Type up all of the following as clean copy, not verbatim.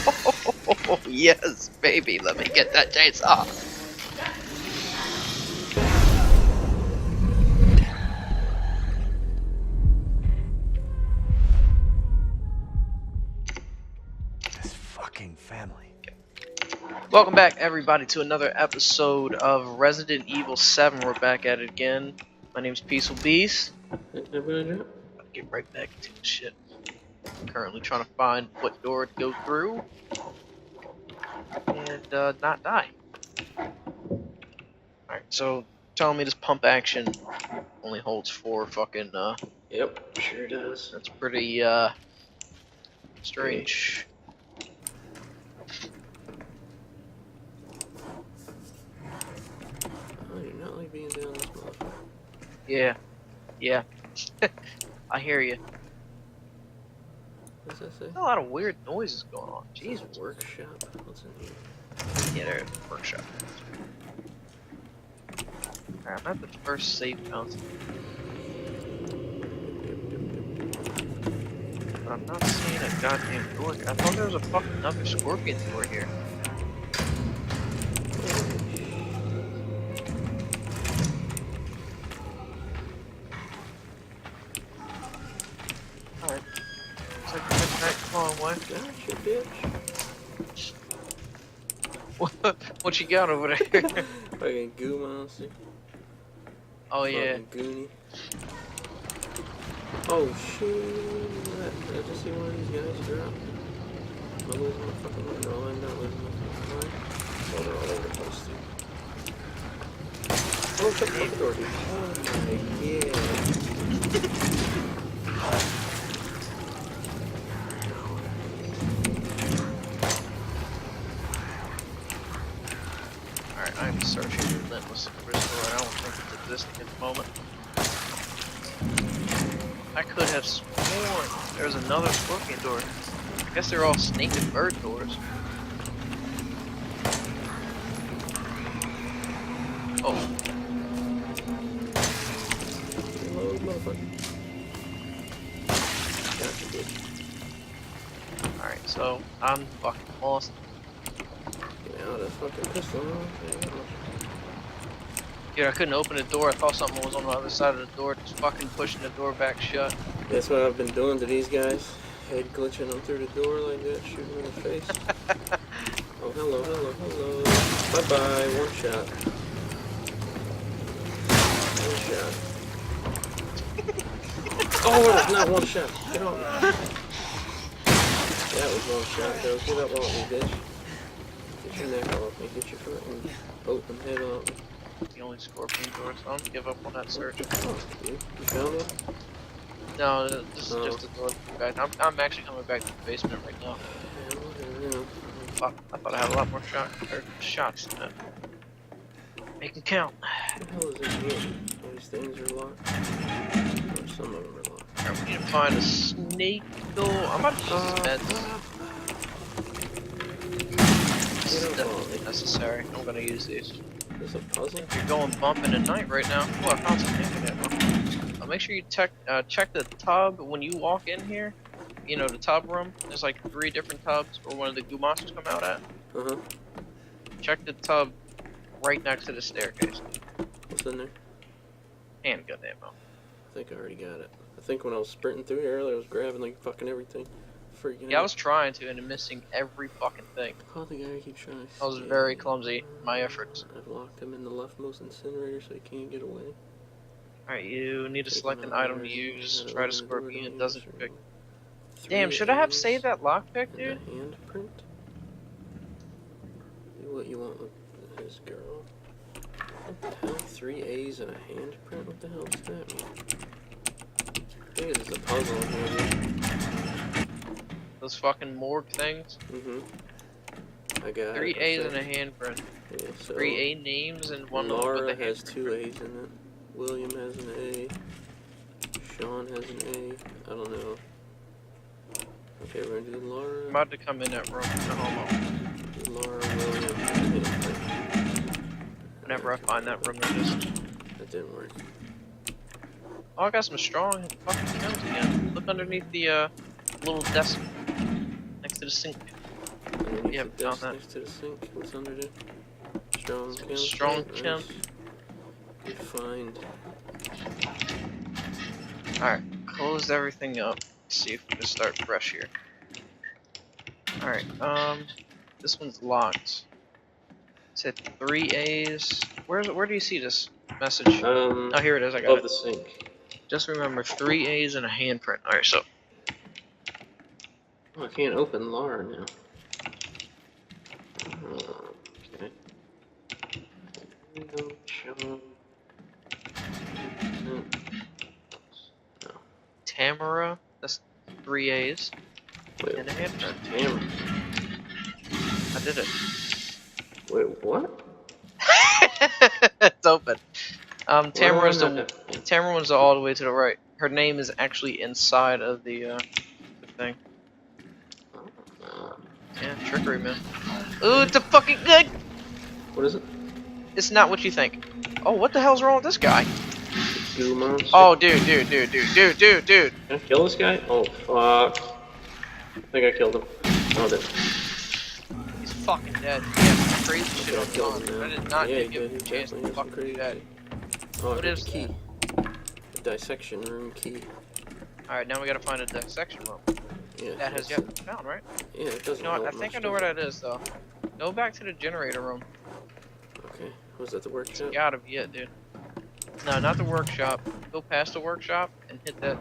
Oh, yes, baby, let me get that chainsaw. This fucking family. Welcome back, everybody, to another episode of Resident Evil 7. We're back at it again. My name's Peaceful Beast. I'll get right back into the shit. I'm currently trying to find what door to go through and not die. Alright, so telling me this pump action only holds 4 fucking Yep, sure does. that's pretty strange. I do not like being down this motherfucker. Yeah. I hear you. What's that say? A lot of weird noises going on. Jesus. Workshop. What's in here? Yeah, there's a workshop. Alright, I'm at the first safe house. But I'm not seeing a goddamn door here. I thought there was a fucking another scorpion door here. Alright. Looks like the midnight falling away. Gotcha, bitch. What you got over there? Fucking goo monster. Oh yeah. Fucking goonie. Oh shit. Did I just see one of these guys drop? Am I losing my fucking mind? No, I'm not losing my fucking mind. Oh, they're all over the place, too. Oh, shut the fucking door, dude. Oh my god. Alright, I'm searching relentless for this door. I don't think it's existing at the moment. I could have sworn there was another scorpion door. I guess they're all snake and bird doors. Oh. Reload, motherfucker. Gotcha, bitch. Alright, so I'm fucking lost. Get out of fucking pistol. Dude, I couldn't open the door. I thought something was on the other side of the door, just fucking pushing the door back shut. That's what I've been doing to these guys. Head glitching them through the door like that, shooting them in the face. Oh, hello. Bye-bye, one shot. One shot. Oh, not one shot. Get off me. That was one shot, though. Get up off me, bitch. Get your neck off me. Get your fucking open head off me. The only scorpion door, so I'm gonna give up on that search. Oh, you found it? No, this is just a door back. I'm actually coming back to the basement right now. Yeah. Fuck, I thought I had a lot more shots than that. Make them count. What the hell is this room? All these things are locked. Or some of them are locked. Alright, we need to find a snake door. I'm about to use this meds. This is definitely necessary. I'm gonna use these. Is this a puzzle? You're going bumping at night right now. Oh, I found some internet. Make sure you check the tub when you walk in here. You know, the tub room. There's like 3 different tubs where one of the goo monsters come out at. Uh-huh. Check the tub right next to the staircase. What's in there? Handgun ammo. I think I already got it. I think when I was sprinting through here earlier, I was grabbing like fucking everything. Freaking Yeah, I out. was trying to and I'm missing every fucking thing. Oh, the guy keeps trying to I was very clumsy in my efforts. I've locked him in the leftmost incinerator so he can't get away. Alright, you need to Taking select an out item to there, use. how to Try to open the door, scorpion. don't It doesn't use, pick. or- Damn, 3 should I have A's saved that lockpick, and dude? a handprint? Do what you want with this girl. What the hell? 3 A's and a handprint? What the hell does that mean? I think it's just a puzzle in here, dude. Those fucking morgue things. I got 3 it. A's and a handprint. Yeah, so 3 A names and one Laura with a has handprint. 2 A's in it. William has an A. Sean has an A. I don't know. Okay, we're gonna do Laura. I'm about to come in that room. No homo. Do Laura, William, and Whenever I find that room, it just. that didn't work. Oh, I got some strong fucking kills again. Look underneath the little desk next to the sink. Yep, The desk found that. next to the sink. What's under there? Strong chem. Strong chem. Good find. Alright, close everything up. Let's see if we can start fresh here. Alright, this one's locked. It said 3 A's. Where do you see this message? Oh, here it is. I got Above it. the sink. Just remember 3 A's and a handprint. Alright, so Oh, I can't open Lara now. Okay. No, Sean. No. Tamara. That's 3 A's Wait, and a handprint. Tamara. I did it. Wait, what? It's open. Tamara's Well, the Tamara one's all the way to the right. Her name is actually inside of the thing. Yeah, trickery, man. Ooh, it's a fucking good. What is it? It's not what you think. Oh, what the hell's wrong with this guy? Goo monster? Oh, dude. Can I kill this guy? Oh, fuck. I think I killed him. Oh, I did. He's fucking dead. Yeah, crazy shit on killed John. him, I yeah. did not Yeah, give him he a chance to definitely fucking did do that. Oh, I What got is the key? The dissection room key. Alright, now we gotta find a dissection room. Yeah. That has yet been found, right? Yeah, it doesn't You know what? I help think I much, know where does that is, though. Go back to the generator room. it? Okay. Was that the workshop? Gotta be it, dude. No, not the workshop. Go past the workshop and hit that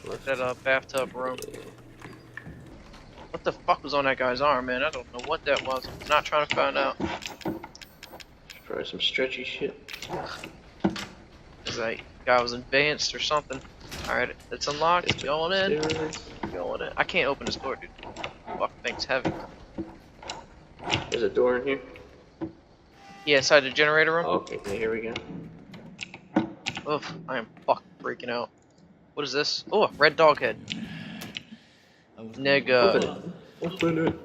Left. bathtub room. Yeah. What the fuck was on that guy's arm, man? I don't know what that was. I'm not trying to find out. Probably some stretchy shit. Cause that guy was advanced or something. Alright, it's unlocked. Going in. Steroids. Going in. I can't open this door, dude. Fuck, thing's heavy. There's a door in here. Yeah, inside the generator room. Oh, okay, here we go. Oof, I am fucking freaking out. What is this? Oh, a red dog head. Open Nigga. it. Open it.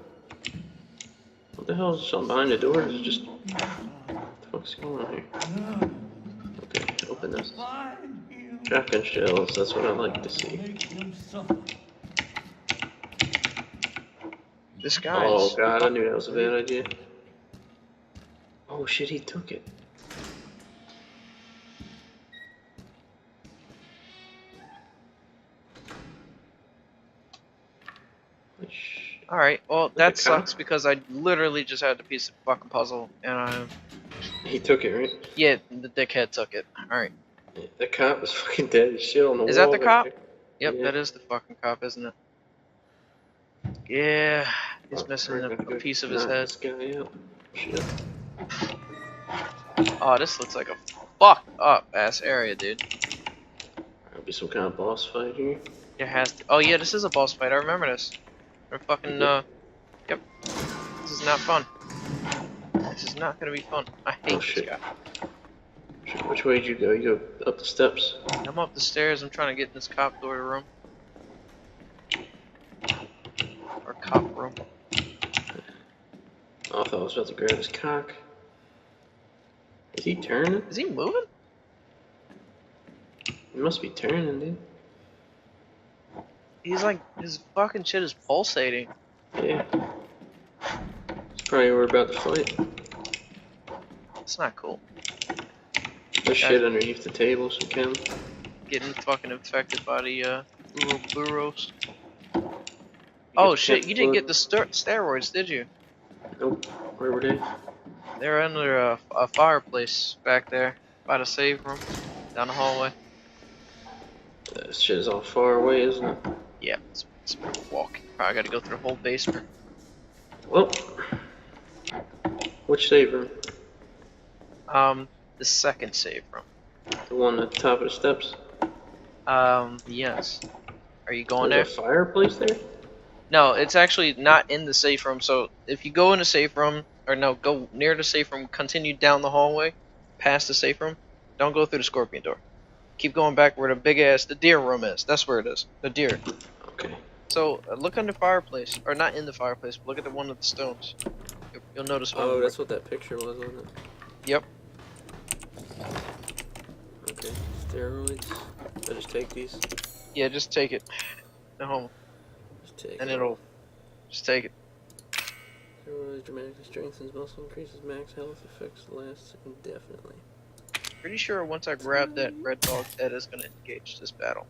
What the hell is something behind the door? Is it just... What the fuck's going on here? Okay, open this. Shotgun shells, that's what I like to see. This guy Oh is... god, I knew that was a bad idea. Oh shit, he took it. Alright, well, that Okay. sucks because I literally just had a piece of fucking puzzle and He took it, right? yeah, the dickhead took it. Alright. Yeah, the cop was fucking dead as shit on the Is wall. that the back cop? there. Yep, Yeah. that is the fucking cop, isn't it? Yeah, he's Oh, missing we're a gonna go piece of his knock head. This guy out. Shit. Oh, this looks like a fucked up ass area, dude. There'll be some kind of boss fight here. There has to. Oh yeah, this is a boss fight. I remember this. We're fucking Yep. This is not fun. This is not gonna be fun. I hate Oh, this shit. guy. Shit, which way did you go? You go up the steps. I'm up the stairs. I'm trying to get in this cop door room. Or cop room. Oh, I thought I was about to grab his cock. Is he turning? Is he moving? He must be turning, dude. He's like, his fucking shit is pulsating. Yeah. It's probably we're about to fight. It's not cool. There's shit underneath the table, some chem. Getting fucking infected by the Uroboros. Oh shit, you didn't get the steroids, did you? Nope. Where were they? They're under a fireplace back there by the save room down the hallway. That shit is all far away, isn't it? Yeah, it's walking. Probably gotta go through the whole basement. Well, which save room? The second save room. The one at the top of the steps? Yes. Are you going there? There's a fireplace there? No, it's actually not in the safe room. So if you go in the safe room, or no, go near the safe room, continue down the hallway, past the safe room. Don't go through the scorpion door. Keep going back where the deer room is. That's where it is. The deer. Okay. So look under the fireplace, or not in the fireplace, but look at the one with the stones. You'll notice one. Oh, that's what that picture was, wasn't it? Yep. Okay. Steroids. I just take these. Yeah, just take it. Go home, Just take and it. it'll just take it. Steroids dramatically strengthens muscle, increases max health, effects lasts indefinitely. Pretty sure once I grab that red dog, that is gonna engage this battle.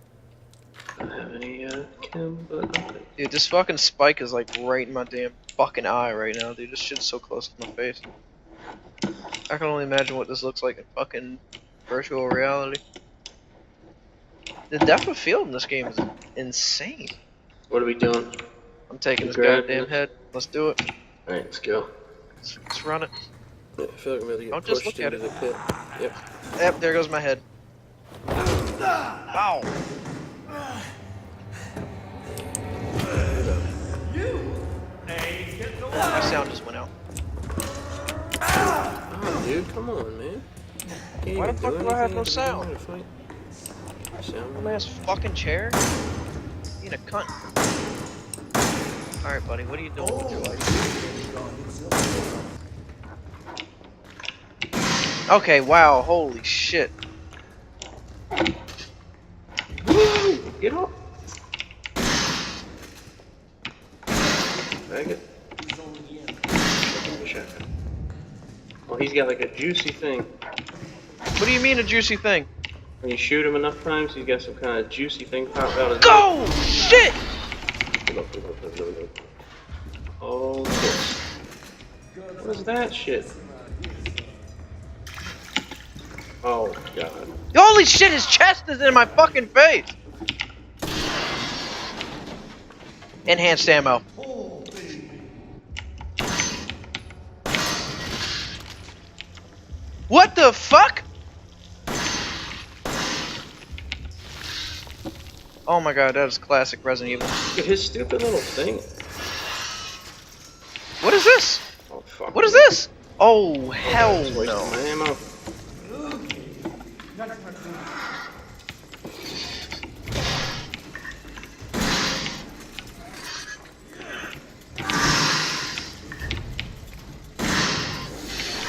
I don't have any chem, but Dude, this fucking spike is like right in my damn fucking eye right now, dude. This shit's so close to my face. I can only imagine what this looks like in fucking virtual reality. The depth of field in this game is insane. what are we doing? I'm taking this Grab goddamn it. head. Let's do it. Alright, let's go. Let's run it. I feel like I'm about to get Don't just pushed look at into the pit. Yep. Yep, there goes my head. Ow! My sound just went out. Oh, dude, come on, man. Can't Why the even fuck do I have no sound? Sound? Last fucking chair? Being a cunt. Alright, buddy, what are you doing with your life? Okay, wow, holy shit. Get off! Bag it. Well, he's got like a juicy thing. What do you mean a juicy thing? When you shoot him enough times, he's got some kind of juicy thing pop out of his Go! Shit! Oh, shit. What is that shit? Oh, God. Holy shit, his chest is in my fucking face! Enhanced ammo. What the fuck? Oh my god, that is classic Resident Evil. Look at his stupid little thing. What is this? Oh, fuck. What is this? Oh, hell Just wasting no. my ammo.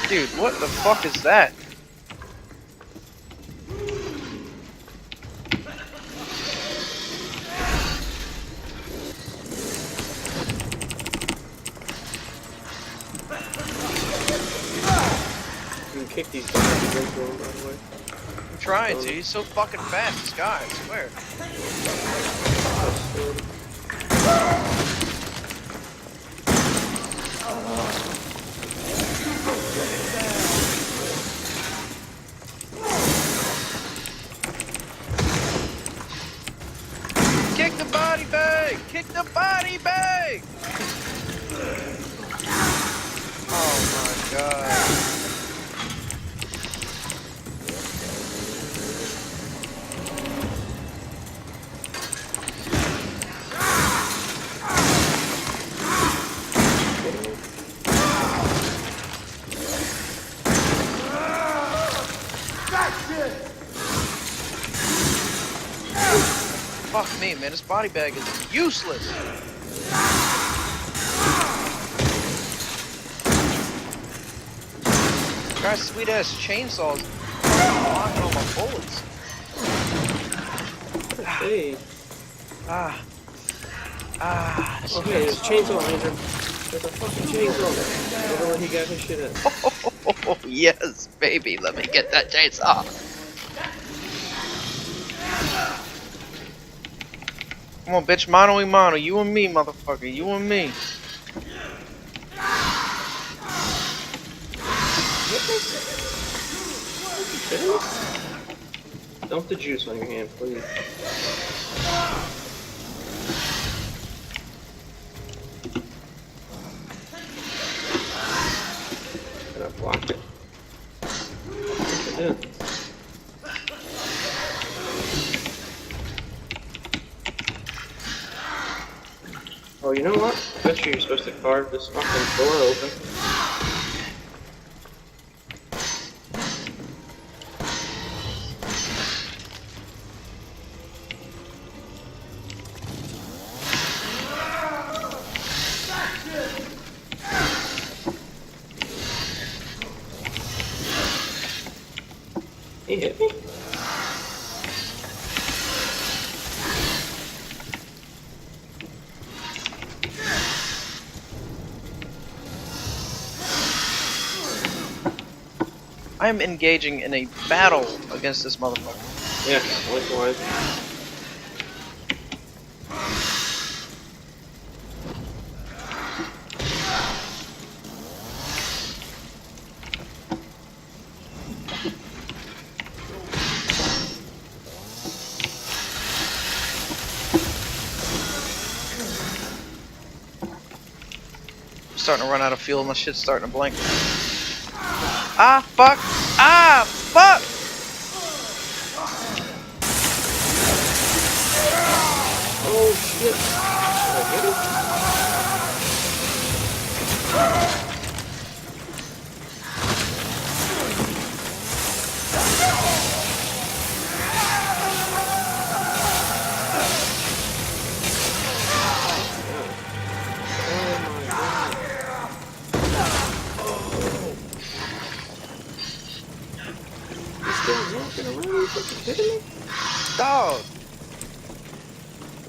Dude, what the fuck is that? You can kick these guys into him, by the way. I'm trying to, he's so fucking fast, this guy, I swear. Kick the body bag! Kick the body bag! Oh my god. Fuck me, man, this body bag is useless! Guy's sweet ass chainsaws blocking all my bullets. Hey. This Okay, there's a chainsaw, Ranger. There's a fucking chainsaw. I don't know where he got his shit at. Oh, yes, baby, let me get that chainsaw. Come on, bitch, mano y mano, you and me, motherfucker, you and me. Dump the juice on your hand, please. And I blocked it. I did. Oh, you know what? I bet you're supposed to carve this fucking door open. He hit me? I am engaging in a battle against this motherfucker. Yeah, likewise. I'm starting to run out of fuel. My shit's starting to blink. Ah, fuck! Ah, fuck! Oh shit! Did I get it? Walking around, you fucking kidding me? Dog!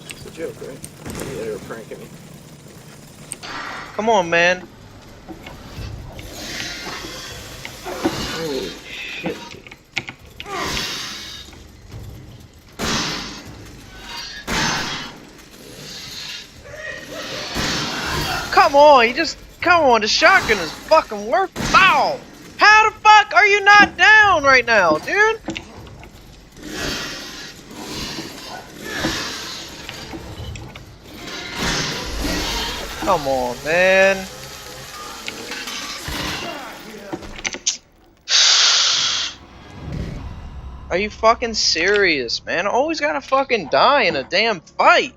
It's a joke, right? Yeah, they were pranking me. Come on, man. Holy shit. Come on, come on, the shotgun is fucking worth. Bow! How the fuck are you not down right now, dude? Come on, man. Are you fucking serious, man? I always gotta fucking die in a damn fight.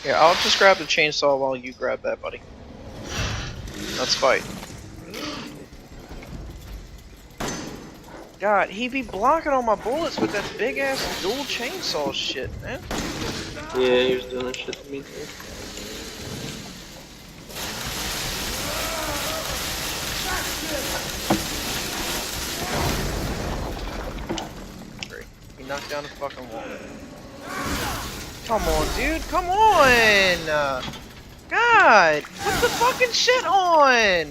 Here, I'll just grab the chainsaw while you grab that, buddy. Let's fight. God, he be blocking all my bullets with that big ass dual chainsaw shit, man. Yeah, he was doing that shit to me too. Great. He knocked down the fucking wall. Come on, dude. Come on. God, put the fucking shit on.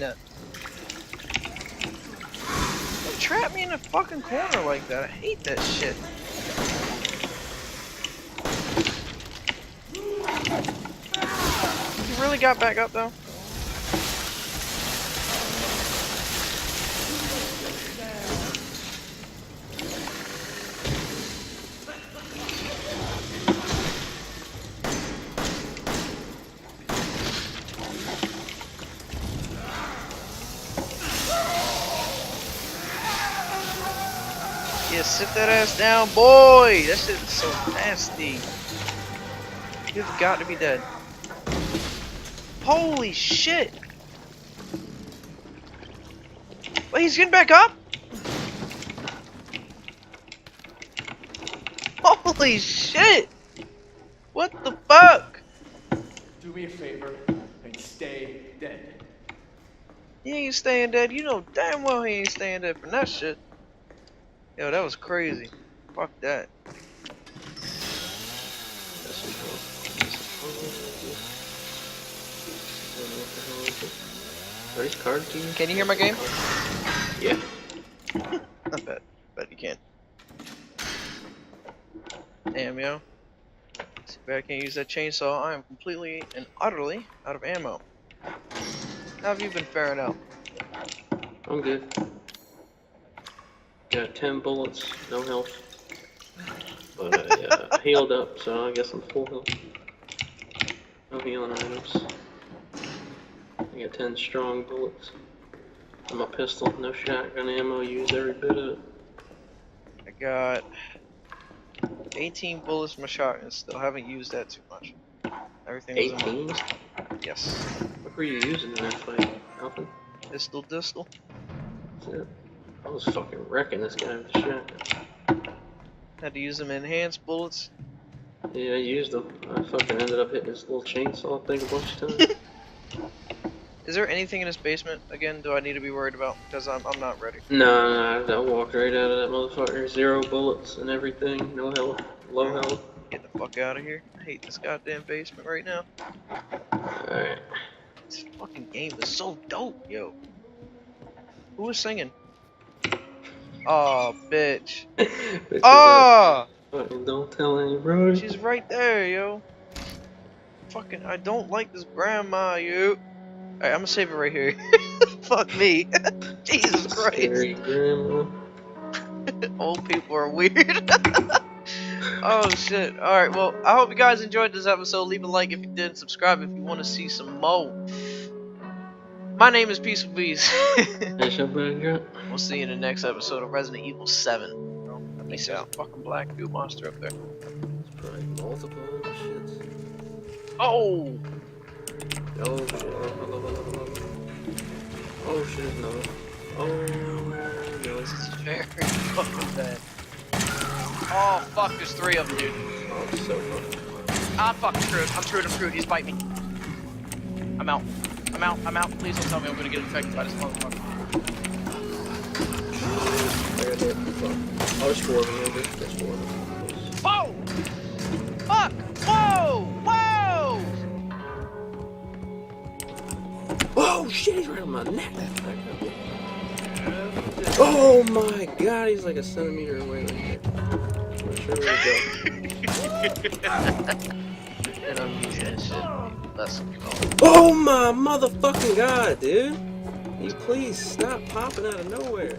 Don't trap me in a fucking corner like that. I hate that shit. You really got back up though? Yeah, sit that ass down, boy! That shit is so nasty. You've got to be dead. Holy shit! Wait, he's getting back up? Holy shit! What the fuck? Do me a favor and stay dead. He ain't staying dead. You know damn well he ain't staying dead from that shit. Yo, that was crazy. Fuck that. Are these card keys? Can you hear my game? Yeah. I bet you can. Damn, yo. See if I can't use that chainsaw. I am completely and utterly out of ammo. How have you been faring out? I'm good. Got 10 bullets, no health. But I healed up, so I guess I'm full health. No healing items. I got 10 strong bullets. And my pistol, no shotgun ammo, use every bit of it. I got 18 bullets from my shotgun. Still haven't used that too much. Everything was 18? in my pistol. Yes. What were you using in that fight? Nothing? Distal. That's it. I was fucking wrecking this guy with the shotgun. Had to use them enhanced bullets. Yeah, I used them. I fucking ended up hitting this little chainsaw thing a bunch of times. Is there anything in this basement again? Do I need to be worried about? Because I'm not ready. Nah, I walked right out of that motherfucker. 0 bullets and everything. No health. Low health. Get the fuck out of here. I hate this goddamn basement right now. Alright. This fucking game is so dope, yo. Who was singing? Oh, bitch. Oh! Don't tell anybody. She's right there, yo. Fucking, I don't like this grandma, yo. Alright, I'm gonna save it right here. Fuck me. Jesus Scary Christ. grandma. Old people are weird. Oh shit. Alright, well, I hope you guys enjoyed this episode. Leave a like if you did, subscribe if you want to see some more. My name is Peaceful Beast. That's your background. We'll see you in the next episode of Resident Evil 7. They say a fucking black goo monster up there. It's probably multiple shits. Oh! Oh shit. Oh shit, no. Oh no. This is very fucking bad. Oh fuck, there's 3 of them, dude. Oh, so fucking. I'm fucking screwed. I'm screwed. He's biting me. I'm out. Please don't tell me I'm gonna get infected by this motherfucker. Oh, there's 4 of them, dude. There's 4 of them. Whoa! Fuck! Whoa! Whoa! Oh shit, he's right on my neck. Oh my god, he's like a centimeter away right there. I'm sure where to go. And I'm using that shit. That's Oh my motherfucking god, dude! You please stop popping out of nowhere.